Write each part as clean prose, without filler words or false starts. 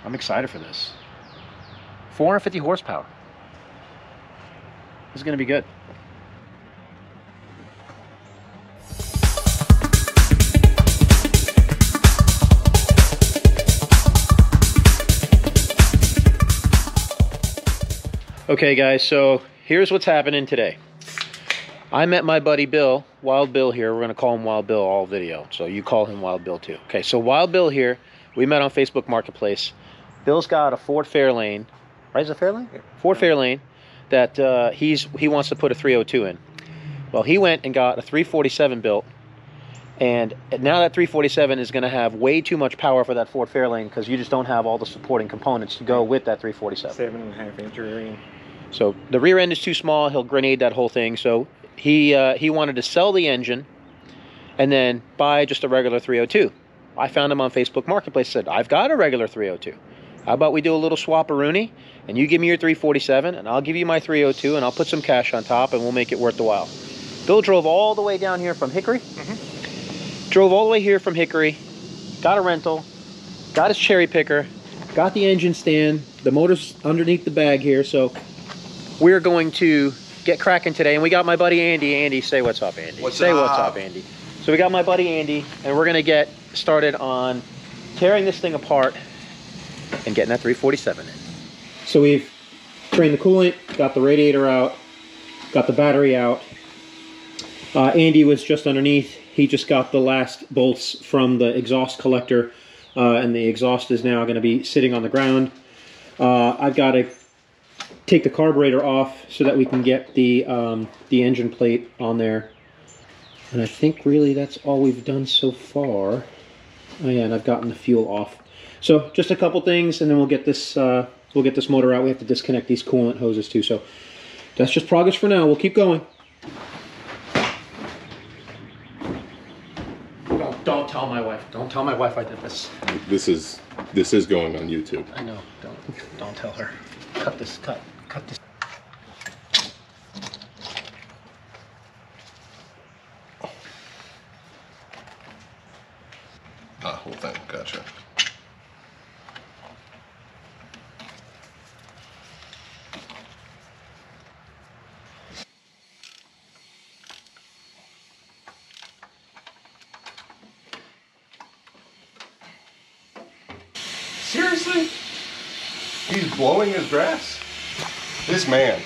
I'm excited for this. 450 horsepower. This is going to be good. Okay guys, so here's what's happening today. I met my buddy Bill, Wild Bill here. We're going to call him Wild Bill all video. So you call him Wild Bill too. Okay, so Wild Bill here. We met on Facebook Marketplace. Bill's got a Ford Fairlane. Right, is it Fairlane? Yeah. Ford Fairlane that he wants to put a 302 in. Well, he went and got a 347 built. And now that 347 is going to have way too much power for that Ford Fairlane because you just don't have all the supporting components to go with that 347. 7.5 inch rear end. So the rear end is too small. He'll grenade that whole thing. So he wanted to sell the engine and then buy just a regular 302. I found him on Facebook Marketplace. Said, I've got a regular 302. How about we do a little swap-a-rooney and you give me your 347 and I'll give you my 302 and I'll put some cash on top and we'll make it worth the while. Bill drove all the way down here from Hickory. Drove all the way here from Hickory. Got a rental. Got his cherry picker. Got the engine stand. The motor's underneath the bag here. So we're going to get cracking today. And we got my buddy Andy. Andy, say what's up, Andy. What's up, Andy. So we got my buddy Andy and we're going to get started on tearing this thing apart and getting that 347 in. So we've drained the coolant, got the radiator out, got the battery out. Andy was just underneath. He just got the last bolts from the exhaust collector and the exhaust is now going to be sitting on the ground. I've got to take the carburetor off so that we can get the engine plate on there. And I think really that's all we've done so far. Oh yeah, and I've gotten the fuel off. So just a couple things, and then we'll get this motor out. We have to disconnect these coolant hoses too. So that's just progress for now. We'll keep going. Don't tell my wife. Don't tell my wife I did this. This is going on YouTube. I know. Don't tell her. Cut this. Cut this. Whole thing. Gotcha. Seriously? He's blowing his grass? This man.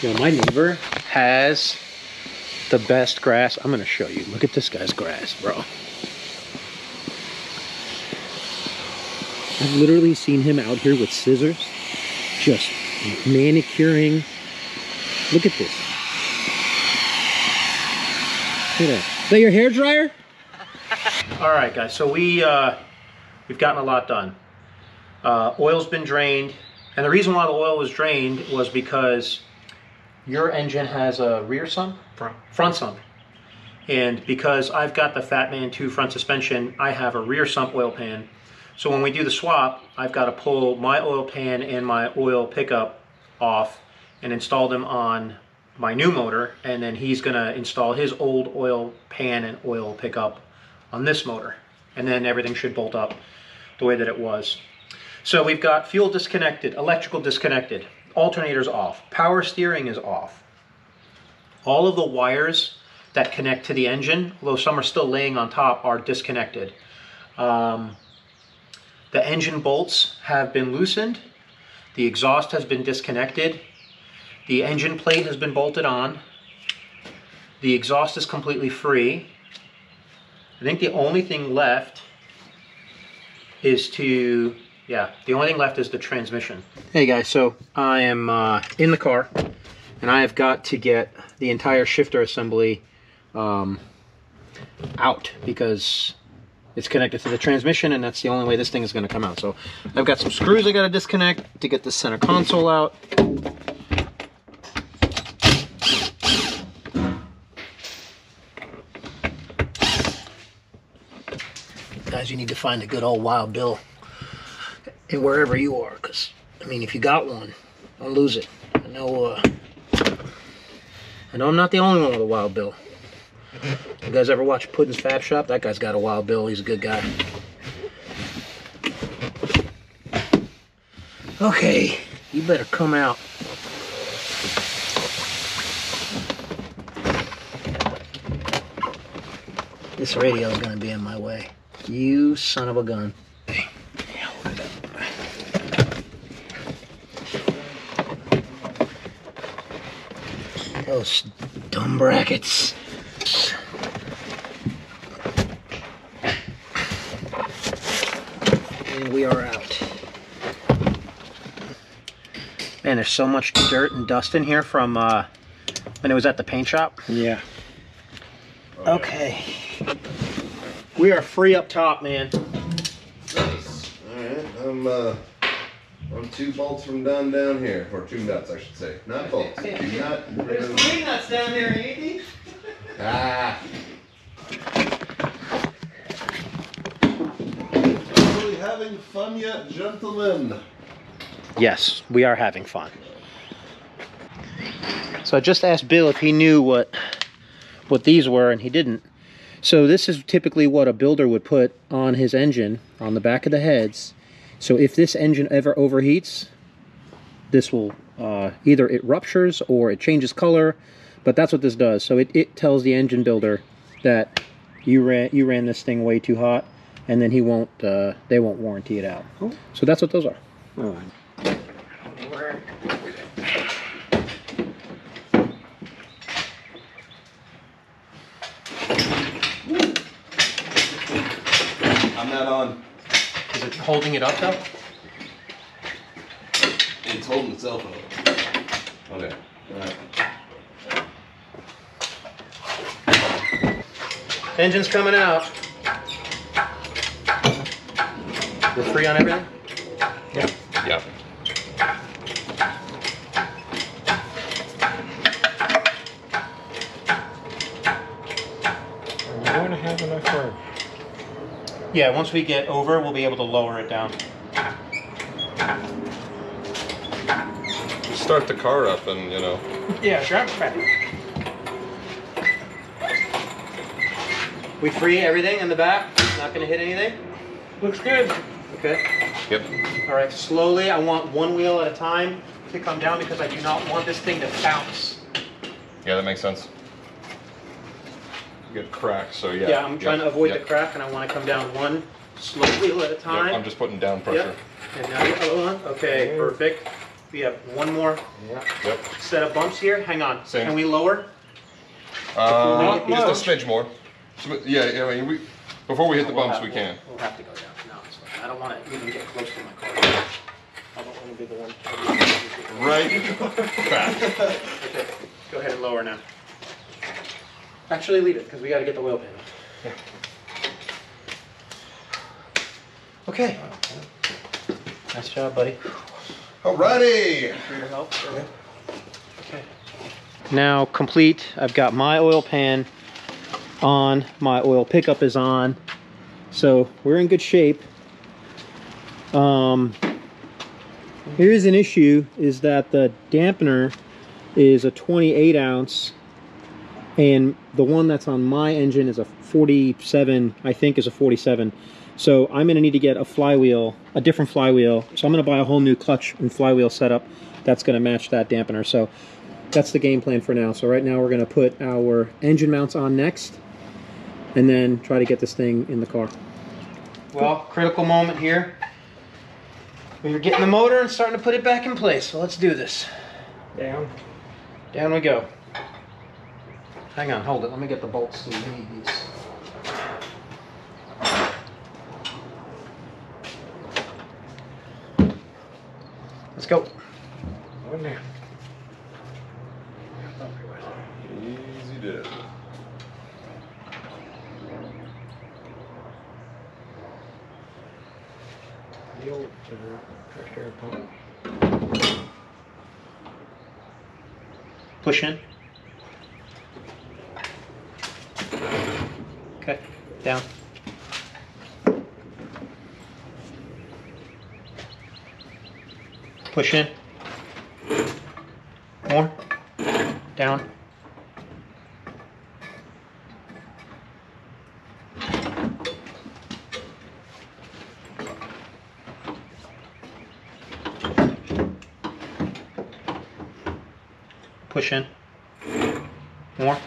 You know, my neighbor has the best grass. I'm going to show you. Look at this guy's grass, bro. I've literally seen him out here with scissors, just manicuring. Look at this. Look at that. Is that your hair dryer? All right, guys. So we've gotten a lot done. Oil's been drained, and the reason why the oil was drained was because your engine has a rear sump, front sump, and because I've got the Fat Man 2 front suspension, I have a rear sump oil pan. So when we do the swap, I've got to pull my oil pan and my oil pickup off and install them on my new motor, and then he's gonna install his old oil pan and oil pickup on this motor, and then everything should bolt up the way that it was. So we've got fuel disconnected, electrical disconnected, alternators off, power steering is off. All of the wires that connect to the engine, although some are still laying on top, are disconnected. The engine bolts have been loosened, the exhaust has been disconnected, the engine plate has been bolted on, the exhaust is completely free. I think the only thing left is the only thing left is the transmission. Hey guys, so I am in the car and I have got to get the entire shifter assembly out because it's connected to the transmission and that's the only way this thing is going to come out. So I've got some screws I got to disconnect to get the center console out. Guys, you need to find a good old Wild Bill and wherever you are, because I mean, if you got one, don't lose it. I know I'm not the only one with a Wild Bill. You guys ever watch Puddin's Fab Shop? That guy's got a Wild Bill. He's a good guy. Okay, you better come out. This radio is gonna be in my way. You son of a gun. Okay. Hold it up. Those dumb brackets. And we are out. Man, there's so much dirt and dust in here from when it was at the paint shop. Yeah. Okay. We are free up top, man. Nice. Alright, I'm 2 bolts from done down here. Or 2 nuts, I should say. Not bolts. 2 nuts. There's 3 nuts down there, ain't Ah. Really having fun yet, gentlemen? Yes, we are having fun. So I just asked Bill if he knew what these were, and he didn't. So this is typically what a builder would put on his engine, on the back of the heads. So if this engine ever overheats, this will either it ruptures or it changes color, but that's what this does. So it tells the engine builder that you ran this thing way too hot, and then they won't warranty it out. Oh. So that's what those are. Oh. I'm not on. Is it holding it up though? It's holding itself up. Okay. Alright. Engine's coming out. We're free on everything? Yep. Yep. We're going to have enough room. Yeah, once we get over, we'll be able to lower it down. Just start the car up and, you know. Yeah, sure. We free everything in the back? Not gonna hit anything? Looks good. Okay. Yep. All right, slowly, I want 1 wheel at a time to come down because I do not want this thing to bounce. Yeah, that makes sense. You get cracks, so yeah. Yeah, I'm trying to avoid the crack, and I want to come down 1 slow wheel at a time. Yep, I'm just putting down pressure. Yep. And now the other one. Okay, perfect. We have 1 more Yep. set of bumps here. Hang on. Same. Can we lower? Just much. a smidge more. Yeah, I mean, before we hit the bumps, we can. We'll have to go down. No, I don't want to even get close to my car. I don't want to be the one. Right back. Okay, go ahead and lower now. Actually, leave it, because we got to get the wheel pan off. Okay. Nice job, buddy. Alrighty. For your help. Okay. Now complete. I've got my oil pan on. My oil pickup is on. So we're in good shape. Here is an issue, is that the dampener is a 28 ounce. And the one that's on my engine is a 47, I think is a 47. So I'm gonna need to get a flywheel, a different flywheel. So I'm gonna buy a whole new clutch and flywheel setup that's gonna match that dampener. So that's the game plan for now. So right now we're gonna put our engine mounts on next and then try to get this thing in the car. Well, critical moment here. We're getting the motor and starting to put it back in place. So let's do this. Down. Down we go. Hang on, hold it. Let me get the bolts. So we need these. Let's go. One down. Easy did. The old pressure pump. Push in. Okay, down. Push in. More. Down. push in. More.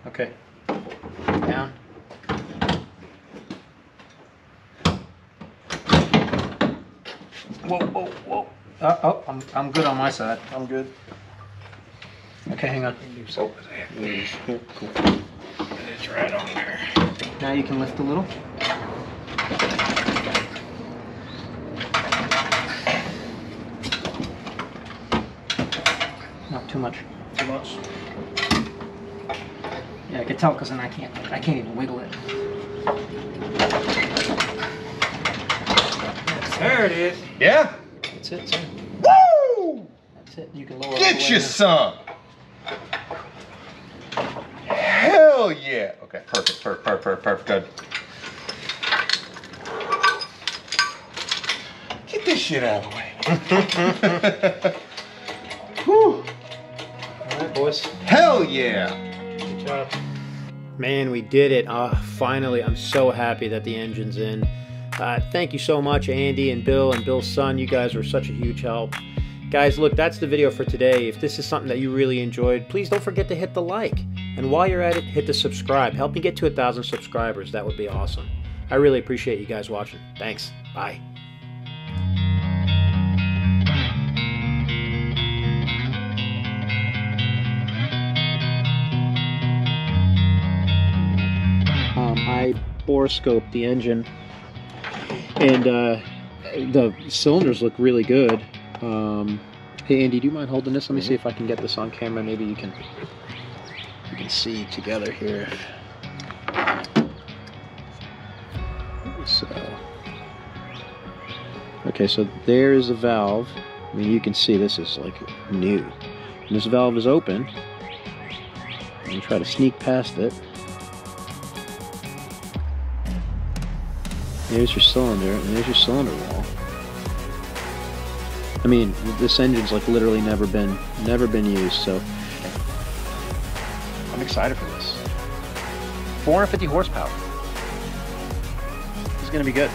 Okay. Down. Whoa, whoa, whoa. Oh, I'm good on my side. I'm good. Okay, hang on. Oh, Here, cool. it's right on there. Now you can lift a little. Not too much. Too much. Yeah, I can tell because then I can't even wiggle it. There it is. Yeah? That's it, sir. Woo! That's it. You can lower it. Get you some. Hell yeah. Okay, perfect, good. Get this shit out of the way. Whew. All right, boys. Hell yeah. Good job. Man, we did it. Finally, I'm so happy that the engine's in. Thank you so much, Andy and Bill's son. You guys were such a huge help. Guys, look, that's the video for today. If this is something that you really enjoyed, please don't forget to hit the like. And while you're at it, hit the subscribe. Help me get to 1,000 subscribers. That would be awesome. I really appreciate you guys watching. Thanks. Bye. I borescoped the engine, and the cylinders look really good. Hey Andy, do you mind holding this? Let me see if I can get this on camera. Maybe you can see together here. So, okay, so there's a valve. I mean, you can see this is like new. And this valve is open. I'm try to sneak past it. There's your cylinder, and there's your cylinder wall. I mean, this engine's like literally never been used, so I'm excited for this. 450 horsepower. This is gonna be good.